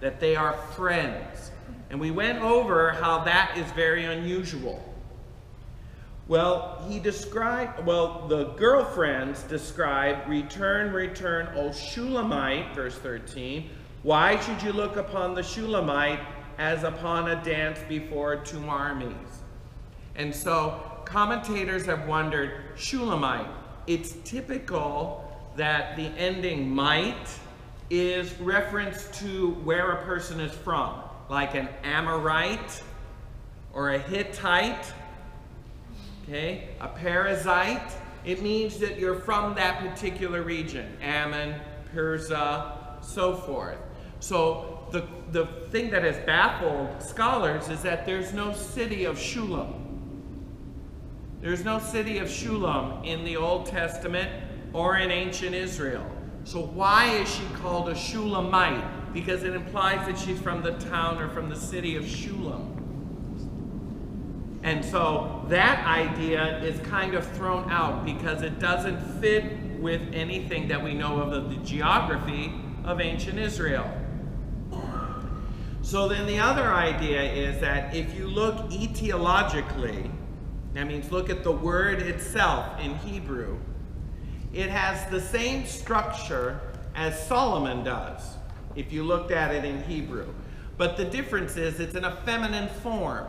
that they are friends. And we went over how that is very unusual. Well, the girlfriends describe, return, return, O Shulamite, verse 13. Why should you look upon the Shulamite as upon a dance before two armies? And so commentators have wondered, Shulamite, it's typical that the ending might is reference to where a person is from, like an Amorite or a Hittite, okay, a Perizzite. It means that you're from that particular region, Ammon, Persia, so forth. So the thing that has baffled scholars is that there's no city of Shulam. There's no city of Shulam in the Old Testament or in ancient Israel. So why is she called a Shulamite? Because it implies that she's from the town or from the city of Shulam. And so that idea is kind of thrown out because it doesn't fit with anything that we know of the geography of ancient Israel. So then the other idea is that if you look etiologically, that means look at the word itself in Hebrew, it has the same structure as Solomon does, if you looked at it in Hebrew. But the difference is it's in a feminine form.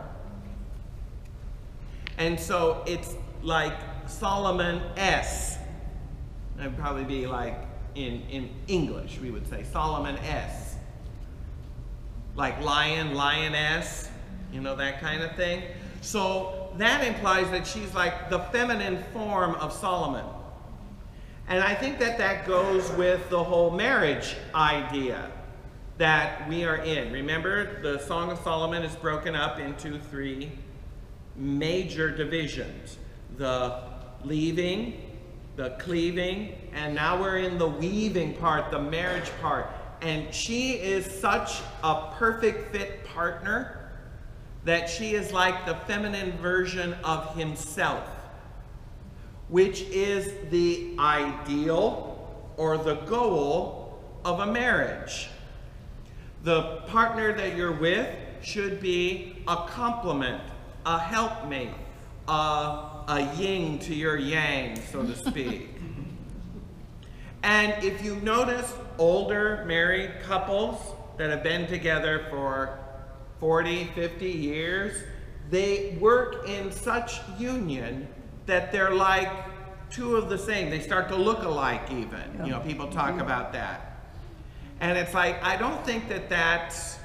And so it's like Solomon-S. That would probably be like in English, we would say Solomon-S. Like lion, lioness, you know, that kind of thing. So that implies that she's like the feminine form of Solomon. And I think that that goes with the whole marriage idea that we are in. Remember, the Song of Solomon is broken up into three major divisions: the leaving, the cleaving, and now we're in the weaving part, the marriage part. And she is such a perfect fit partner that she is like the feminine version of himself, which is the ideal or the goal of a marriage. The partner that you're with should be a complement, a helpmate, a yin to your yang, so to speak. And if you notice older married couples that have been together for 40, 50 years, they work in such union that they're like two of the same. They start to look alike even. Yeah. You know, people talk about that. And it's like, I don't think that that's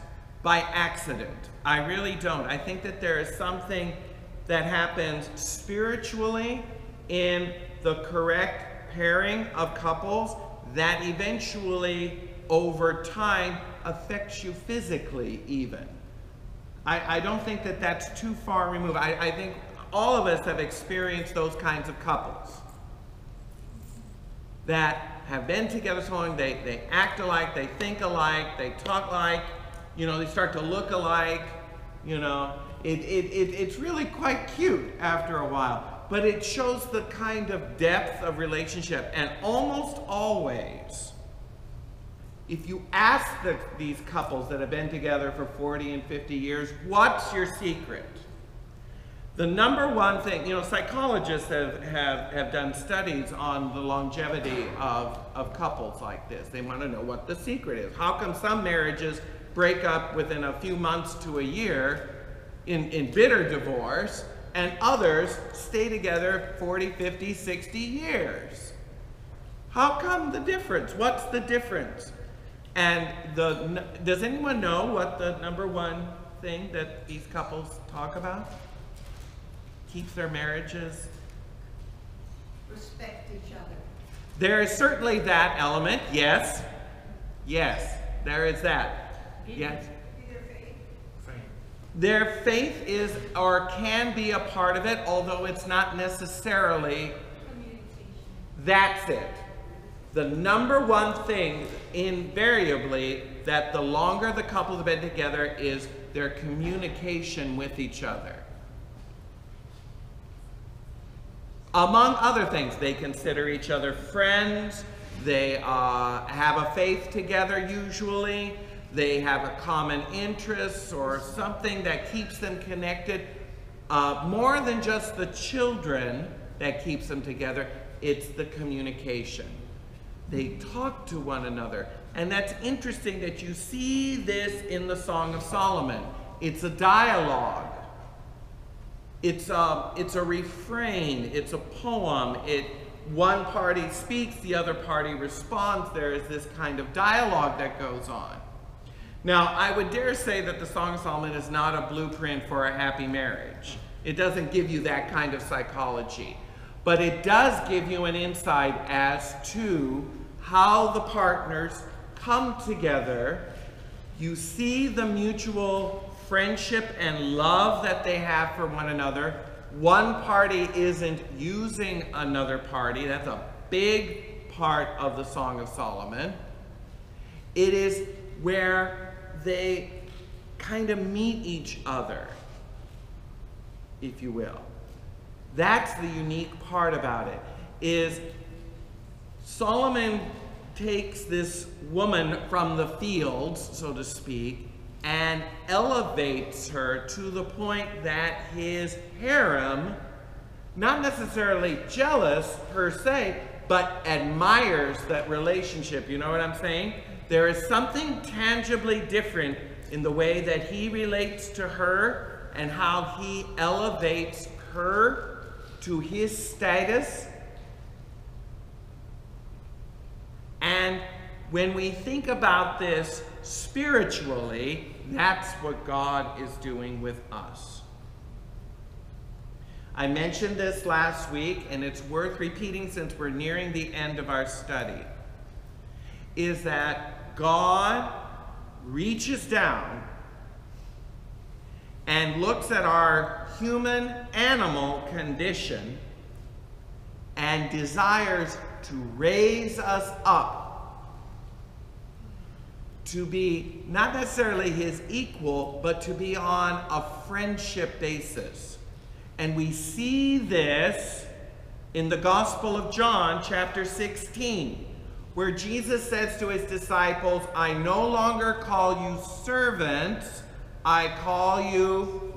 by accident. I really don't. I think that there is something that happens spiritually in the correct pairing of couples that eventually, over time, affects you physically even. I don't think that that's too far removed. I think all of us have experienced those kinds of couples that have been together so long, they act alike, they think alike, they talk alike, you know, they start to look alike, you know. It's really quite cute after a while, but it shows the kind of depth of relationship. And almost always, if you ask these couples that have been together for 40 and 50 years, what's your secret? The number one thing, you know, psychologists have done studies on the longevity of couples like this. They want to know what the secret is. How come some marriages break up within a few months to a year in bitter divorce, and others stay together 40, 50, 60 years? How come the difference? What's the difference? And does anyone know what the number one thing that these couples talk about keeps their marriages? Respect each other. There is certainly that element, yes. Yes, there is that. Yes. Their faith is or can be a part of it, although it's not necessarily. That's it. The number one thing, invariably, that the longer the couple have been together is their communication with each other. Among other things, they consider each other friends. They have a faith together usually. they have a common interest or something that keeps them connected. More than just the children that keeps them together, it's the communication. They talk to one another. And that's interesting that you see this in the Song of Solomon. It's a dialogue. It's a refrain. It's a poem. One party speaks, the other party responds. There is this kind of dialogue that goes on. Now, I would dare say that the Song of Solomon is not a blueprint for a happy marriage. It doesn't give you that kind of psychology. But it does give you an insight as to how the partners come together. You see the mutual friendship and love that they have for one another. One party isn't using another party. That's a big part of the Song of Solomon. It is where they kind of meet each other, if you will. That's the unique part about it, is Solomon takes this woman from the fields, so to speak, and elevates her to the point that his harem, not necessarily jealous per se, but admires that relationship. You know what I'm saying? There is something tangibly different in the way that he relates to her and how he elevates her to his status. And when we think about this spiritually, that's what God is doing with us. I mentioned this last week, and it's worth repeating since we're nearing the end of our study, is that God reaches down and looks at our human animal condition and desires to raise us up to be not necessarily his equal, but to be on a friendship basis. And we see this in the Gospel of John, chapter 16, where Jesus says to his disciples, I no longer call you servants, I call you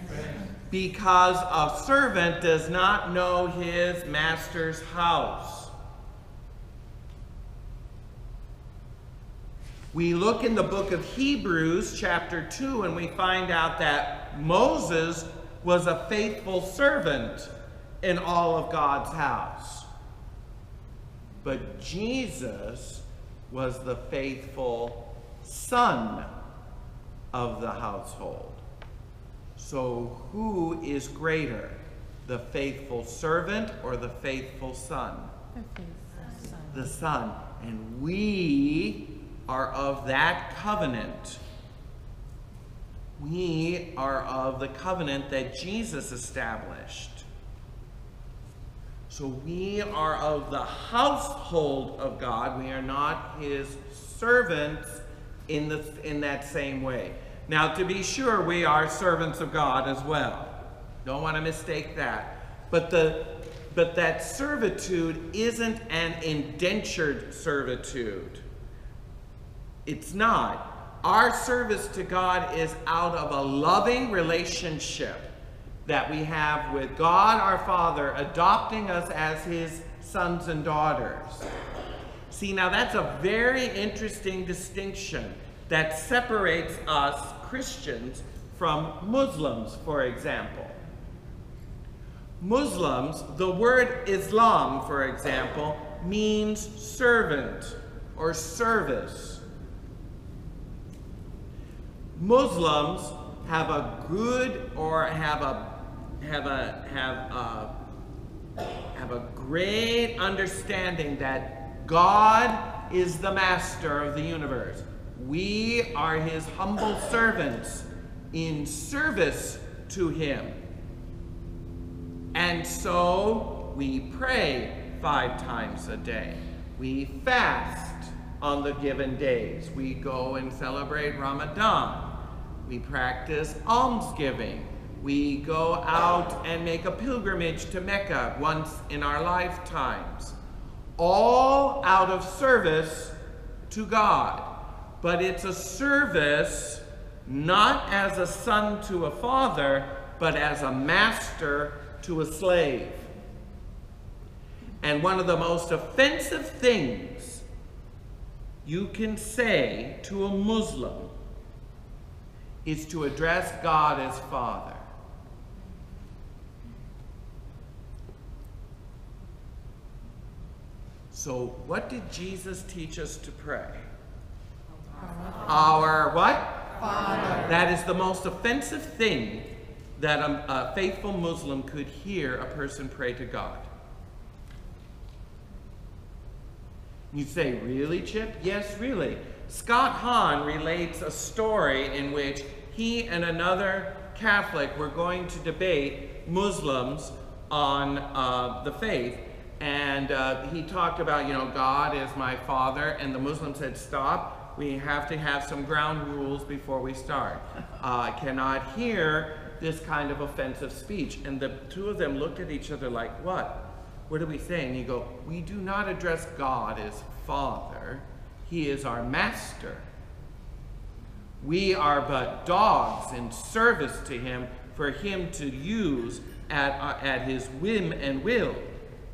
friends. Because a servant does not know his master's house. We look in the book of Hebrews, chapter 2, and we find out that Moses was a faithful servant in all of God's house. But Jesus was the faithful son of the household. So who is greater, the faithful servant or the faithful son? The faithful son. The son. And we are of that covenant. We are of the covenant that Jesus established. So we are of the household of God. We are not his servants in that same way. Now, to be sure, we are servants of God as well. Don't want to mistake that. But that servitude isn't an indentured servitude. It's not. Our service to God is out of a loving relationship that we have with God our Father, adopting us as his sons and daughters. See, now that's a very interesting distinction that separates us Christians from Muslims, for example. Muslims, the word Islam, for example, means servant or service. Muslims have a good or have a great understanding that God is the master of the universe. We are his humble servants in service to him. And so we pray 5 times a day. We fast on the given days. We go and celebrate Ramadan. We practice almsgiving. We go out and make a pilgrimage to Mecca once in our lifetimes. All out of service to God. but it's a service not as a son to a father, but as a master to a slave. And one of the most offensive things you can say to a Muslim is to address God as Father. So what did Jesus teach us to pray? Our what? Father. That is the most offensive thing that a faithful Muslim could hear a person pray to God. You say, really, Chip? Yes, really. Scott Hahn relates a story in which he and another Catholic were going to debate Muslims on the faith. And he talked about, God is my Father. And the Muslim said, stop. We have to have some ground rules before we start. I cannot hear this kind of offensive speech. And the two of them looked at each other like, what? What are we saying? You go, we do not address God as Father. He is our master. We are but dogs in service to him for him to use at his whim and will.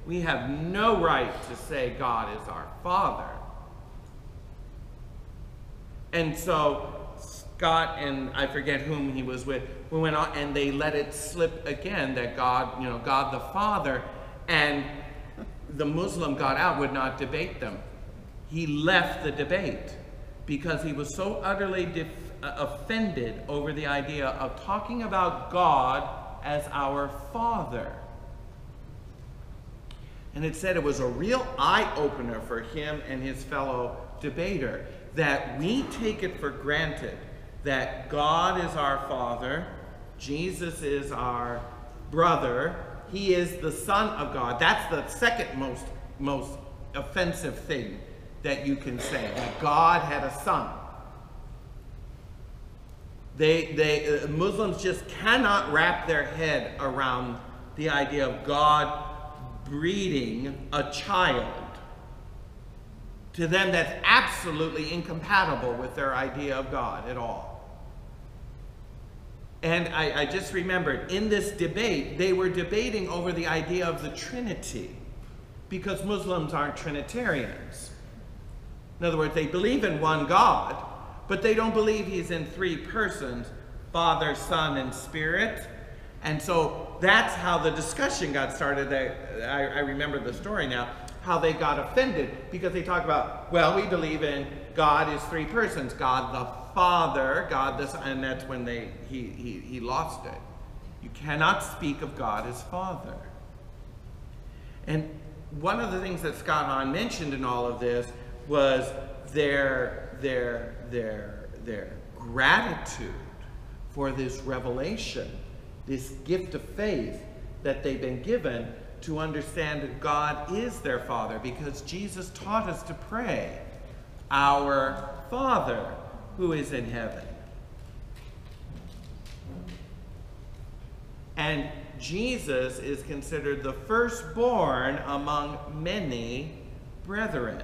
We have no right to say God is our Father. And so Scott and I forget whom he was with, we went on and they let it slip again that God, God the Father, and the Muslim got out, would not debate them. He left the debate because he was so utterly offended over the idea of talking about God as our Father. And it said it was a real eye-opener for him and his fellow debater that we take it for granted that God is our Father, Jesus is our brother, he is the Son of God. That's the second most offensive thing that you can say, that God had a son. Muslims just cannot wrap their head around the idea of God breeding a child. To them, that's absolutely incompatible with their idea of God at all. And I just remembered, in this debate, they were debating over the idea of the Trinity, because Muslims aren't Trinitarians. In other words, they believe in one God, but they don't believe he's in three persons, Father, Son, and Spirit. And so that's how the discussion got started. I remember the story now, how they got offended, because they talk about, well, we believe in God is three persons, God the Father, God the Son, and that's when he lost it. You cannot speak of God as Father. And one of the things that Scott Hahn mentioned in all of this was their gratitude for this revelation, this gift of faith that they've been given to understand that God is their Father, because Jesus taught us to pray, our Father who is in heaven. And Jesus is considered the firstborn among many brethren.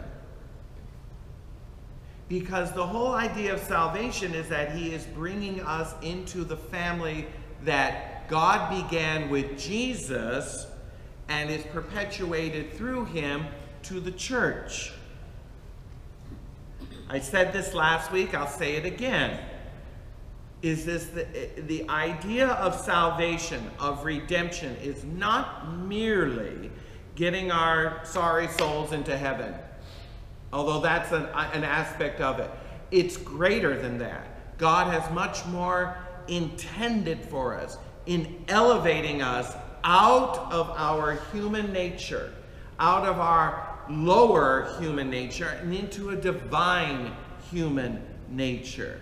Because the whole idea of salvation is that he is bringing us into the family that God began with Jesus and is perpetuated through him to the church. I said this last week, I'll say it again. Is this the idea of salvation, of redemption, is not merely getting our sorry souls into heaven, although that's an aspect of it. It's greater than that. God has much more intended for us in elevating us out of our human nature, out of our lower human nature, and into a divine human nature.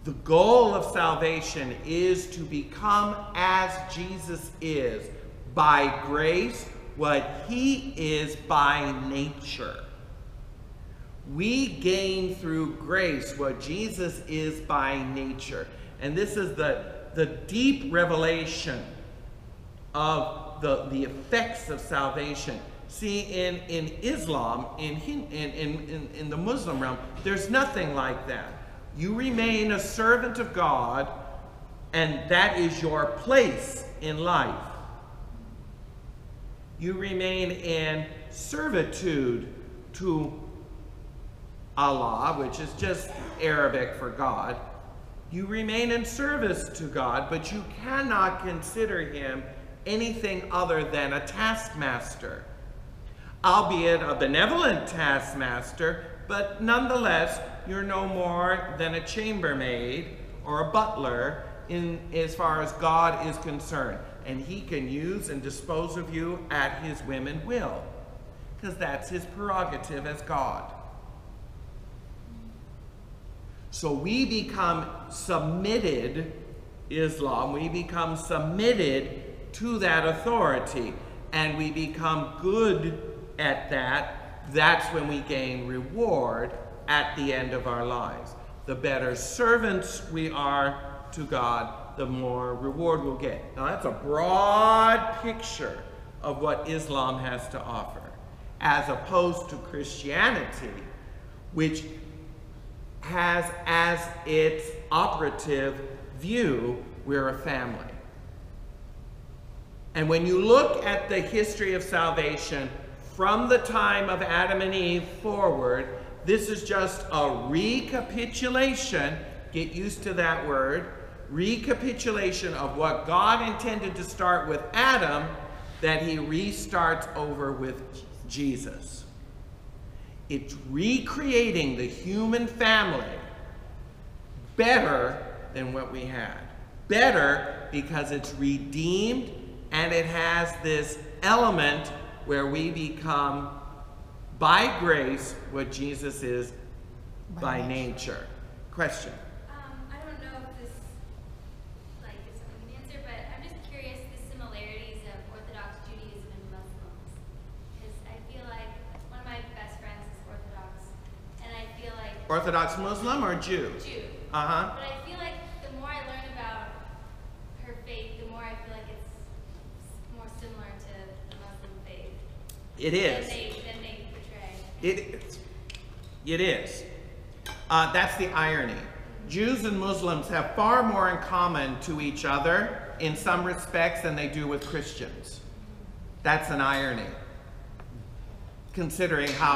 The goal of salvation is to become as Jesus is, by grace, what he is by nature. We gain through grace what Jesus is by nature. And this is the deep revelation of the effects of salvation. See, in Islam, in the Muslim realm, there's nothing like that. You remain a servant of God, and that is your place in life. You remain in servitude to Allah, which is just Arabic for God. You remain in service to God, but you cannot consider him anything other than a taskmaster, albeit a benevolent taskmaster, but nonetheless, you're no more than a chambermaid or a butler as far as God is concerned. And he can use and dispose of you at his whim and will, because that's his prerogative as God. So we become submitted, Islam, we become submitted to that authority, and we become good at that. That's when we gain reward at the end of our lives. The better servants we are to God, the more reward we'll get. Now that's a broad picture of what Islam has to offer, as opposed to Christianity, which has as its operative view, we're a family. And when you look at the history of salvation from the time of Adam and Eve forward, this is just a recapitulation, get used to that word, recapitulation of what God intended to start with Adam, that he restarts over with Jesus. It's recreating the human family better than what we had. Better because it's redeemed, and it has this element where we become, by grace, what Jesus is by nature. Question? I don't know if this is something you can answer, but I'm just curious the similarities of Orthodox Judaism and Muslims. Because I feel like one of my best friends is Orthodox, and I feel like... Orthodox Muslim or Jew? Jew. Uh-huh. But I feel like the more I learn about her faith, the more I feel like it's more similar to the Muslim faith. It is. Than they portray. It is. It is. That's the irony. Jews and Muslims have far more in common to each other in some respects than they do with Christians. That's an irony, considering how